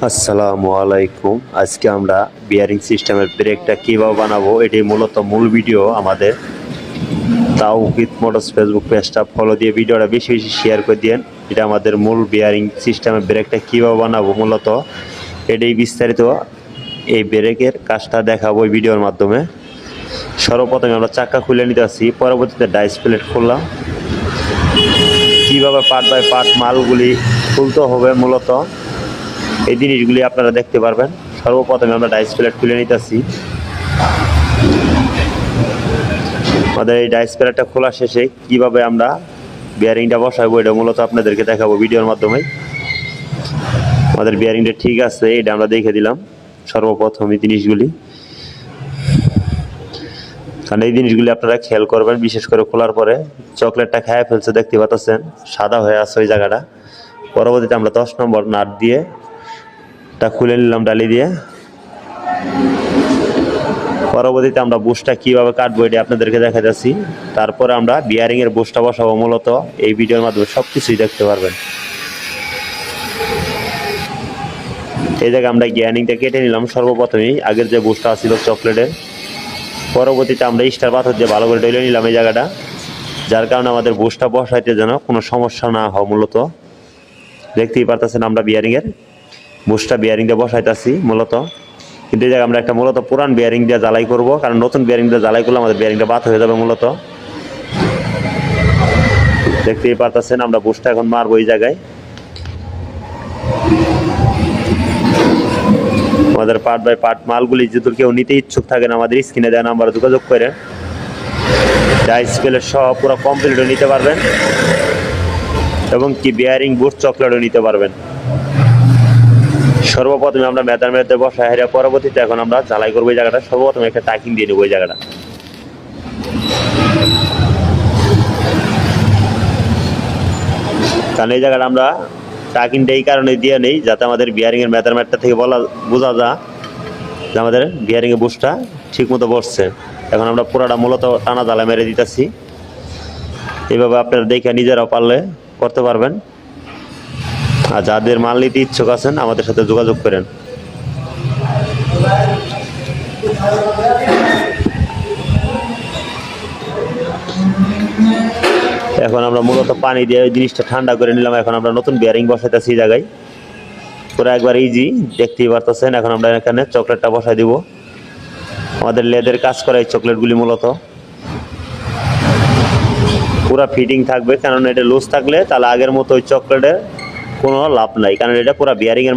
আসসালামু আলাইকুম। আজকে আমরা বিয়ারিং সিস্টেমের ব্রেকটা কীভাবে বানাবো এটি মূলত মূল ভিডিও। আমাদের তাওহিদ মোটরস ফেসবুক পেজটা ফলো দিয়ে ভিডিওটা বেশি বেশি শেয়ার করে দিন। এটা আমাদের মূল বিয়ারিং সিস্টেমের ব্রেকটা কীভাবে বানাবো মূলত এটাই বিস্তারিত এই ব্রেকের কাজটা দেখাবো এই ভিডিওর মাধ্যমে। সর্বপ্রথমে আমরা চাকা খুলে নিতে আসি, পরবর্তীতে ডাইস প্লেট খুললাম। কীভাবে পার্ট বাই পার্ট মালগুলি খুলতে হবে মূলত এই জিনিসগুলি আপনারা দেখতে পারবেন। সর্বপ্রথমে আমরা ডাইস প্লেট খুলে নিতেছি। আমাদের এই ডাইস প্লেটটা খোলা শেষে কিভাবে আমরা বিয়ারিংটা বসাবো এটা মূলত আপনাদেরকে দেখাবো ভিডিওর মাধ্যমে। আমাদের বিয়ারিংটা ঠিক আছে এটা আমরা দেখে দিলাম সর্বপ্রথম এই জিনিসগুলি, কারণ এই জিনিসগুলি আপনারা খেয়াল করবেন। বিশেষ করে খোলার পরে চকলেটটা খেয়ে ফেলছে, দেখতে পাচ্ছেন সাদা হয়ে আছে ওই জায়গাটা। পরবর্তীতে আমরা 10 নম্বর নাট দিয়ে খুলে নিলাম ডালি দিয়ে। পরবর্তীতে আমরা বুশটা কিভাবে কাটবো এটা আপনাদেরকে দেখা যাচ্ছি। তারপরে আমরা বিয়ারিং এর বুশটা বসাবো মূলত এই ভিডিওর মাধ্যমে সবকিছুই দেখতে পারবেন। এই জায়গায় আমরা বিয়ারিংটা কেটে নিলাম সর্বপ্রথমেই, আগের যে বুশটা ছিল চকলেটের। পরবর্তীতে আমরা স্টার পাথর দিয়ে ভালো করে ডলে নিলাম এই জায়গাটা, যার কারণে আমাদের বুশটা বসাইতে যেন কোনো সমস্যা না হয়। মূলত দেখতেই পারতেছেন আমরা বিয়ারিং এর বুশটা বিয়ারিং দিয়ে বসাইতেছি মূলত, কিন্তু এই জায়গায় আমরা একটা মূলত পুরান বিয়ারিং দিয়ে জ্বালাই করব, কারণ নতুন বিয়ারিং দিয়ে জ্বালাই করলে আমাদের বিয়ারিংটা বাদ হয়ে যাবে। মূলত দেখতেই পারতেছেন আমরা বুশটা এখন মারবো এই জায়গায়। আমাদের পার্ট বাই পার্ট মালগুলি যদি কেউ নিতে ইচ্ছুক থাকেন আমাদের স্ক্রিনে দেওয়া নাম্বারে যোগাযোগ করে ডাইস প্লেট সহ পুরো কমপ্লিটও নিতে পারবেন এবং কি বিয়ারিং বুশ চকলেটও নিতে পারবেন। সর্বপ্রথমে আমরা মেজারমেন্টে বসাই হেরে পরবর্তীতে এখন আমরা জ্বালাই করবো এই জায়গাটা। সর্বপ্রথমে একটা টাইকিং দিয়ে নেবো এই জায়গাটা। কারণ এই জায়গাটা আমরা টাইকিংটা এই কারণে দিয়ে নেই যাতে আমাদের বিয়ারিং এর মেজারমেন্টটা থেকে বোঝা যায় যে আমাদের বিয়ারিং এর বুশটা ঠিক মতো বসছে। এখন আমরা পুরাটা মূলত টানা জ্বালা মেরে দিতেছি। এইভাবে আপনারা দেখে নিজেরাও পারলে করতে পারবেন। আর যাদের মাল নিতে ইচ্ছুক আছেন আমাদের সাথে যোগাযোগ করেন। এখন আমরা মূলত পানি দিয়ে ওই জিনিসটা ঠান্ডা করে নিলাম। এখন আমরা নতুন বিয়ারিং বসাইতেছি এই জায়গায়, পুরো একবার ইজি দেখতেই পারতেছেন। এখন আমরা এখানে চকলেটটা বসাই দিব। আমাদের লেদের কাজ করা এই চকলেটগুলি মূলত পুরো ফিটিং থাকবে, কারণ এটা লুজ থাকলে তাহলে আগের মতো ওই চকলেটের কোনো লাভ নাই, কারণ এটা পুরো বিয়ারিং এর